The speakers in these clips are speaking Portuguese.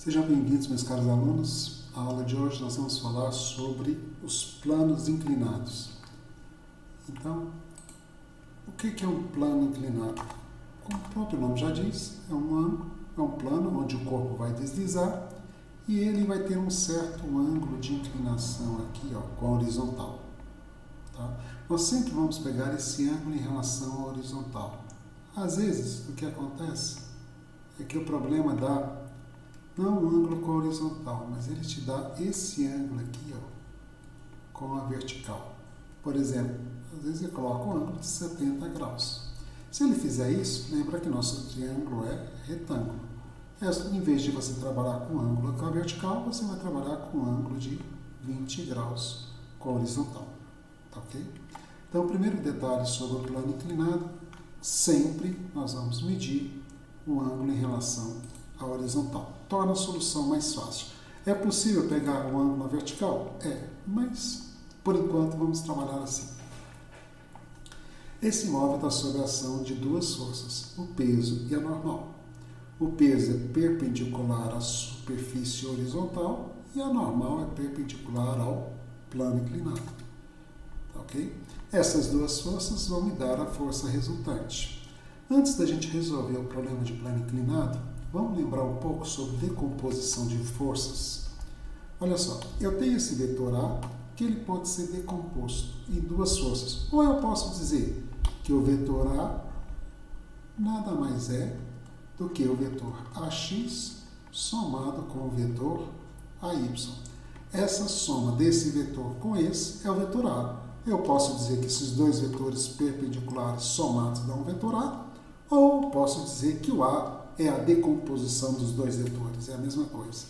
Sejam bem-vindos, meus caros alunos. A aula de hoje nós vamos falar sobre os planos inclinados. Então, o que é um plano inclinado? Como o próprio nome já diz, é um plano onde o corpo vai deslizar e ele vai ter um certo ângulo de inclinação aqui, com a horizontal. Tá? Nós sempre vamos pegar esse ângulo em relação à horizontal. Às vezes, o que acontece é que o problema dá não um ângulo com a horizontal, mas ele te dá esse ângulo aqui, com a vertical. Por exemplo, às vezes ele coloca um ângulo de 70 graus. Se ele fizer isso, lembra que nosso triângulo é retângulo. Em vez de você trabalhar com ângulo com a vertical, você vai trabalhar com um ângulo de 20 graus com a horizontal. Tá ok? Então, o primeiro detalhe sobre o plano inclinado, sempre nós vamos medir o ângulo em relação à horizontal. Torna a solução mais fácil. É possível pegar o ângulo na vertical? É, mas por enquanto vamos trabalhar assim. Esse imóvel está sob a ação de duas forças, o peso e a normal. O peso é perpendicular à superfície horizontal e a normal é perpendicular ao plano inclinado. Tá ok? Essas duas forças vão me dar a força resultante. Antes da gente resolver o problema de plano inclinado, vamos lembrar um pouco sobre decomposição de forças. Olha só, eu tenho esse vetor A, que ele pode ser decomposto em duas forças. Ou eu posso dizer que o vetor A nada mais é do que o vetor AX somado com o vetor AY. Essa soma desse vetor com esse é o vetor A. Eu posso dizer que esses dois vetores perpendiculares somados dão um vetor A, ou posso dizer que o A é a decomposição dos dois vetores, é a mesma coisa.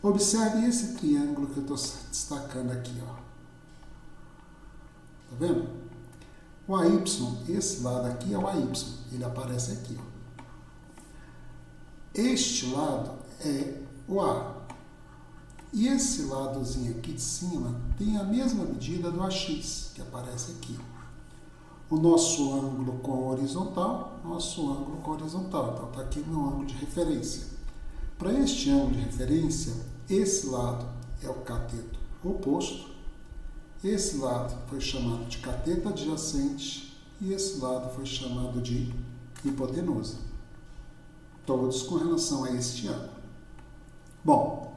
Observe esse triângulo que eu estou destacando aqui. Tá vendo? O AY, esse lado aqui é o AY, ele aparece aqui. Este lado é o A. E esse ladozinho aqui de cima tem a mesma medida do AX, que aparece aqui. O nosso ângulo com a horizontal, então está aqui no ângulo de referência. Para este ângulo de referência, esse lado é o cateto oposto, esse lado foi chamado de cateto adjacente e esse lado foi chamado de hipotenusa. Todos com relação a este ângulo. Bom,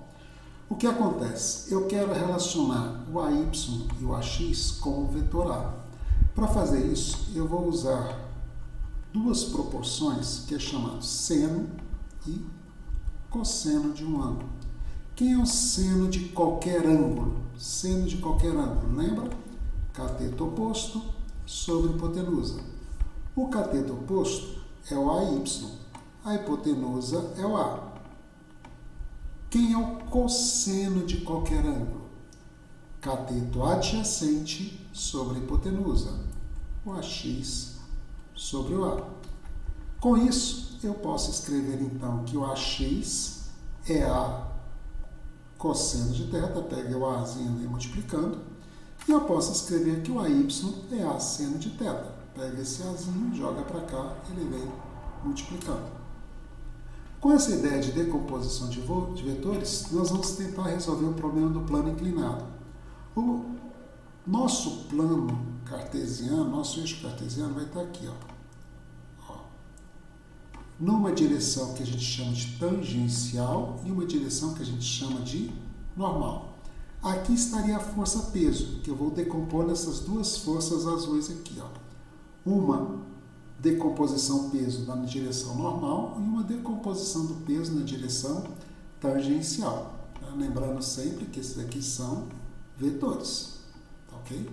o que acontece? Eu quero relacionar o AY e o AX com o vetor A. Para fazer isso, eu vou usar duas proporções que é chamado seno e cosseno de um ângulo. Quem é o seno de qualquer ângulo? Seno de qualquer ângulo, lembra? Cateto oposto sobre hipotenusa. O cateto oposto é o AY, a hipotenusa é o A. Quem é o cosseno de qualquer ângulo? Cateto adjacente sobre hipotenusa, o AX sobre o A. Com isso, eu posso escrever então que o AX é A cosseno de θ, pega o Azinho ali multiplicando, e eu posso escrever que o AY é A seno de θ. Pega esse Azinho, joga para cá, ele vem multiplicando. Com essa ideia de decomposição de vetores, nós vamos tentar resolver o problema do plano inclinado. O nosso plano cartesiano, nosso eixo cartesiano vai estar aqui, numa direção que a gente chama de tangencial e uma direção que a gente chama de normal. Aqui estaria a força peso, que eu vou decompor nessas duas forças azuis aqui. Uma decomposição peso na direção normal e uma decomposição do peso na direção tangencial. Lembrando sempre que esses aqui são vetores. Tá ok?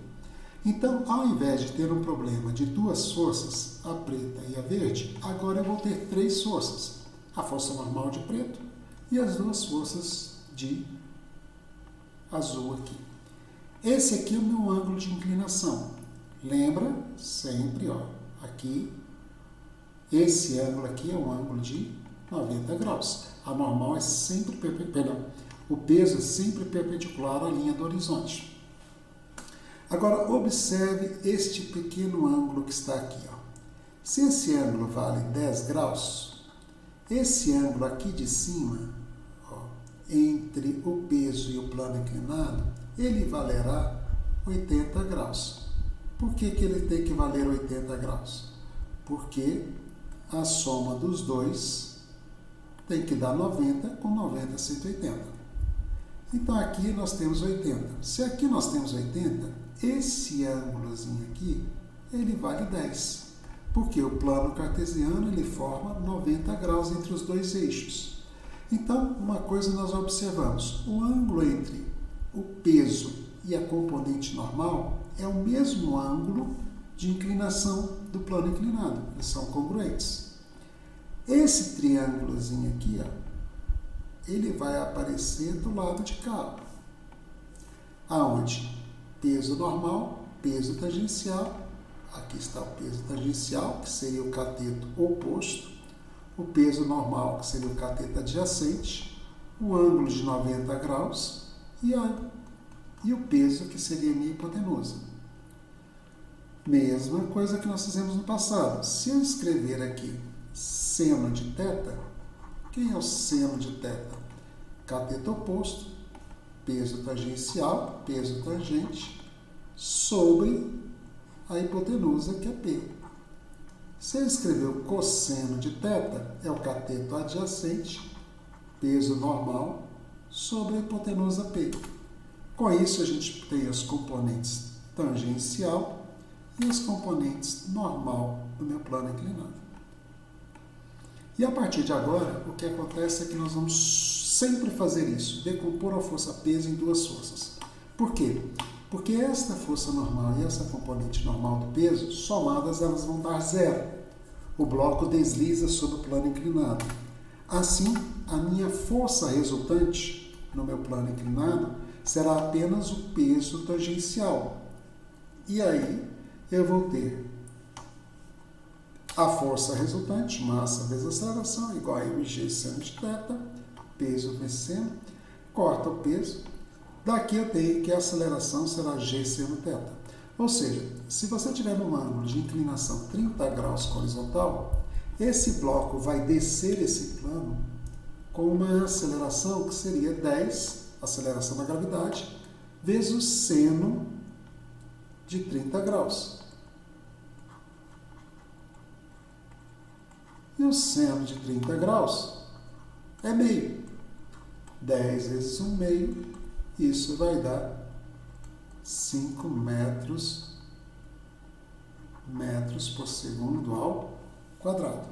Então, ao invés de ter um problema de duas forças, a preta e a verde, agora eu vou ter três forças. A força normal de preto e as duas forças de azul aqui. Esse aqui é o meu ângulo de inclinação. Lembra sempre, aqui, esse ângulo aqui é um ângulo de 90 graus. A normal é sempre o peso é sempre perpendicular à linha do horizonte. Agora, observe este pequeno ângulo que está aqui. Se esse ângulo vale 10 graus, esse ângulo aqui de cima, entre o peso e o plano inclinado, ele valerá 80 graus. Por que ele tem que valer 80 graus? Porque a soma dos dois tem que dar 90, com 90, 180. Então aqui nós temos 80. Se aqui nós temos 80, esse ângulozinho aqui, ele vale 10. Porque o plano cartesiano ele forma 90 graus entre os dois eixos. Então, uma coisa nós observamos, o ângulo entre o peso e a componente normal é o mesmo ângulo de inclinação do plano inclinado, eles são congruentes. Esse triângulozinho aqui, ó, ele vai aparecer do lado de cá, aonde peso normal, peso tangencial, aqui está o peso tangencial, que seria o cateto oposto, o peso normal, que seria o cateto adjacente, o ângulo de 90 graus e o peso, que seria a minha hipotenusa. Mesma coisa que nós fizemos no passado. Se eu escrever aqui seno de θ, quem é o seno de θ? Cateto oposto, peso tangencial, peso tangente, sobre a hipotenusa, que é P. Se eu escrever o cosseno de θ, é o cateto adjacente, peso normal, sobre a hipotenusa P. Com isso, a gente tem as componentes tangencial e as componentes normal do meu plano inclinado. E a partir de agora, o que acontece é que nós vamos sempre fazer isso, decompor a força-peso em duas forças. Por quê? Porque esta força normal e essa componente normal do peso, somadas, elas vão dar zero. O bloco desliza sobre o plano inclinado. Assim, a minha força resultante no meu plano inclinado será apenas o peso tangencial. E aí, eu vou ter a força resultante, massa vezes aceleração, igual a mg seno de θ, peso vezes seno, corta o peso. Daqui eu tenho que a aceleração será g seno θ. Ou seja, se você tiver um ângulo de inclinação 30 graus com horizontal, esse bloco vai descer esse plano com uma aceleração que seria 10, aceleração da gravidade, vezes o seno de 30 graus. E o seno de 30 graus é meio. 10 vezes 1 meio, isso vai dar 5 metros por segundo ao quadrado.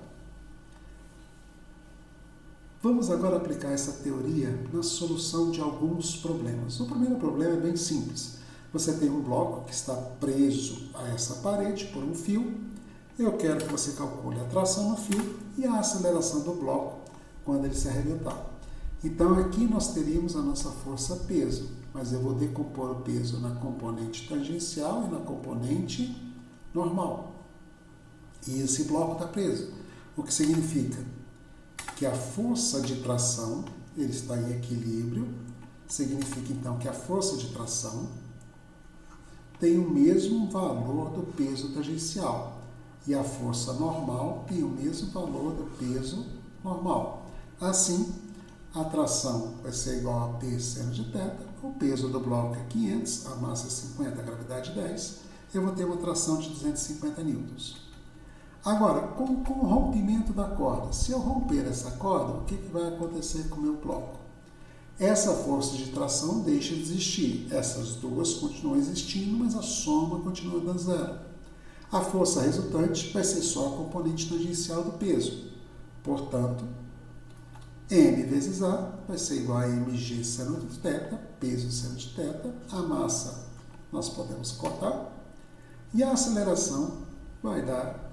Vamos agora aplicar essa teoria na solução de alguns problemas. O primeiro problema é bem simples. Você tem um bloco que está preso a essa parede por um fio. Eu quero que você calcule a tração no fio e a aceleração do bloco quando ele se arrebentar. Então, aqui nós teríamos a nossa força peso, mas eu vou decompor o peso na componente tangencial e na componente normal. E esse bloco está preso, o que significa que a força de tração, ele está em equilíbrio, significa então que a força de tração tem o mesmo valor do peso tangencial e a força normal tem o mesmo valor do peso normal. Assim, a tração vai ser igual a P seno de θ, o peso do bloco é 500, a massa é 50, a gravidade 10, eu vou ter uma tração de 250 newtons. Agora, com o rompimento da corda, se eu romper essa corda, o que vai acontecer com o meu bloco? Essa força de tração deixa de existir, essas duas continuam existindo, mas a soma continua dando zero. A força resultante vai ser só a componente tangencial do peso, portanto, M vezes A vai ser igual a mg seno de θ, peso seno de θ, a massa nós podemos cortar, e a aceleração vai dar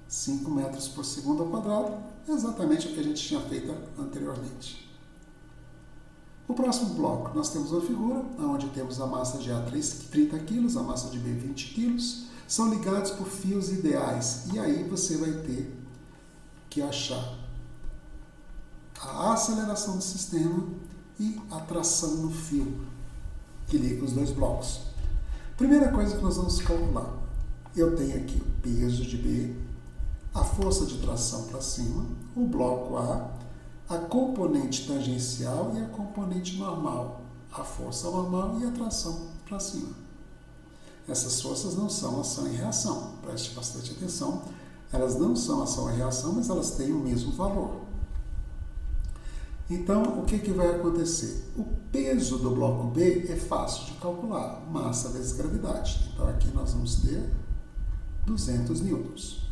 5 metros por segundo ao quadrado, exatamente o que a gente tinha feito anteriormente. O próximo bloco, nós temos uma figura onde temos a massa de A 30 kg, a massa de B 20 kg, são ligados por fios ideais, e aí você vai ter que achar a aceleração do sistema e a tração no fio que liga os dois blocos. Primeira coisa que nós vamos calcular, eu tenho aqui o peso de B, a força de tração para cima, o bloco A, a componente tangencial e a componente normal, a força normal e a tração para cima. Essas forças não são ação e reação, preste bastante atenção. Elas não são ação e reação, mas elas têm o mesmo valor. Então, o que vai acontecer? O peso do bloco B é fácil de calcular, massa vezes gravidade. Então, aqui nós vamos ter 200 newtons.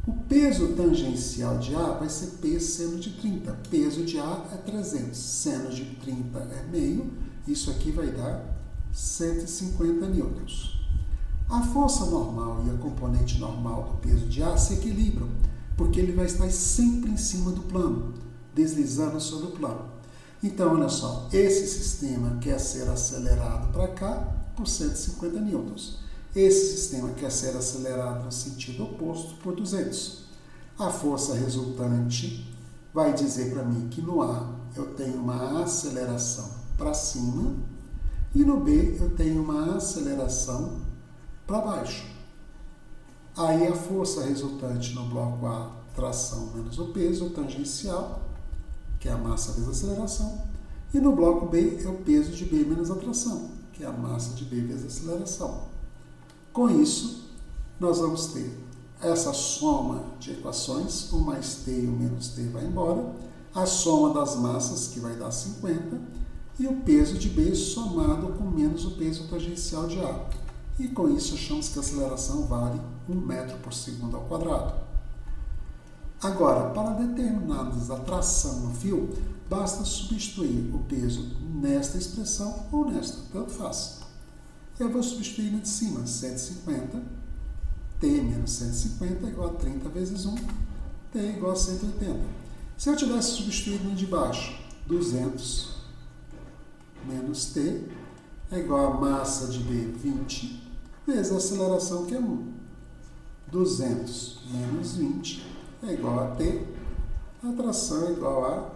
O peso tangencial de A vai ser P seno de 30. Peso de A é 300, seno de 30 é meio, isso aqui vai dar 150 newtons. A força normal e a componente normal do peso de A se equilibram, porque ele vai estar sempre em cima do plano, deslizando sobre o plano. Então, olha só, esse sistema quer ser acelerado para cá por 150 newtons. Esse sistema quer ser acelerado no sentido oposto por 200. A força resultante vai dizer para mim que no A eu tenho uma aceleração para cima e no B eu tenho uma aceleração para baixo. Aí a força resultante no bloco A, tração menos o peso tangencial, que é a massa vezes a aceleração, e no bloco B é o peso de B menos a tração, que é a massa de B vezes a aceleração. Com isso, nós vamos ter essa soma de equações, o mais T e o menos T vai embora, a soma das massas, que vai dar 50, e o peso de B somado com menos o peso tangencial de A. E com isso, achamos que a aceleração vale 1 metro por segundo ao quadrado. Agora, para determinarmos a tração no fio, basta substituir o peso nesta expressão ou nesta, tanto faz. Eu vou substituir na de cima, 150, T menos 150 é igual a 30 vezes 1, T é igual a 180. Se eu tivesse substituído na de baixo, 200 menos T é igual a massa de B, 20, vezes a aceleração, que é 1. 200 menos 20 é igual a T, a tração é igual a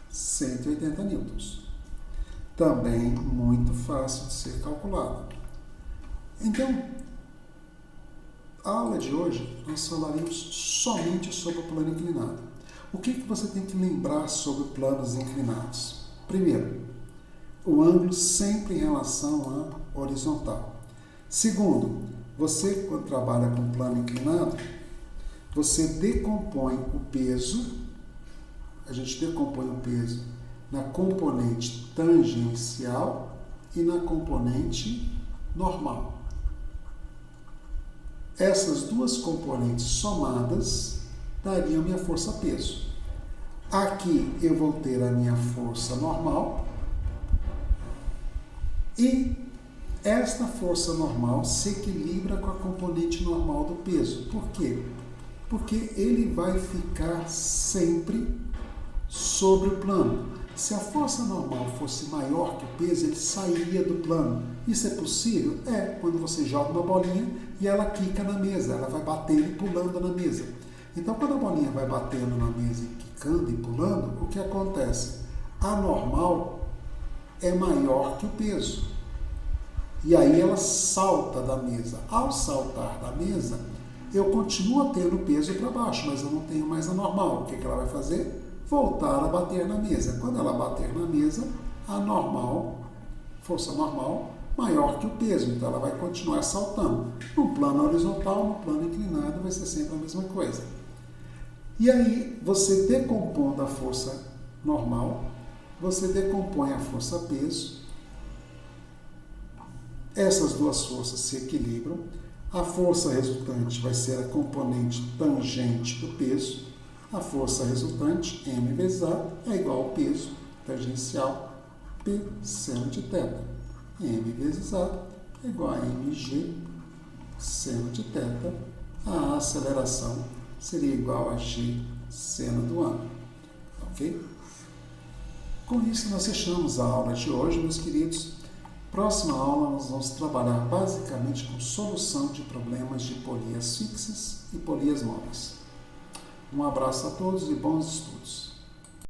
180 newtons. Também muito fácil de ser calculado. Então, a aula de hoje nós falaremos somente sobre o plano inclinado. O que você tem que lembrar sobre planos inclinados? Primeiro, o ângulo sempre em relação à horizontal. Segundo, você, quando trabalha com plano inclinado, você decompõe o peso, a gente decompõe o peso na componente tangencial e na componente normal. Essas duas componentes somadas dariam minha força-peso. Aqui eu vou ter a minha força normal e esta força normal se equilibra com a componente normal do peso. Por quê? Porque ele vai ficar sempre sobre o plano. Se a força normal fosse maior que o peso, ele sairia do plano. Isso é possível? É, quando você joga uma bolinha e ela quica na mesa, ela vai batendo e pulando na mesa. Então, quando a bolinha vai batendo na mesa e quicando e pulando, o que acontece? A normal é maior que o peso. E aí ela salta da mesa. Ao saltar da mesa, eu continuo tendo o peso para baixo, mas eu não tenho mais a normal. O que ela vai fazer? Voltar a bater na mesa. Quando ela bater na mesa, a normal, força normal, maior que o peso. Então ela vai continuar saltando. No plano horizontal, no plano inclinado, vai ser sempre a mesma coisa. E aí, você decompondo a força normal, você decompõe a força peso. Essas duas forças se equilibram. A força resultante vai ser a componente tangente do peso. A força resultante, m vezes A, é igual ao peso tangencial P seno de θ. M vezes A é igual a mg seno de θ. A aceleração seria igual a g seno do ângulo. Ok? Com isso, nós fechamos a aula de hoje, meus queridos. Próxima aula, nós vamos trabalhar basicamente com solução de problemas de polias fixas e polias móveis. Um abraço a todos e bons estudos.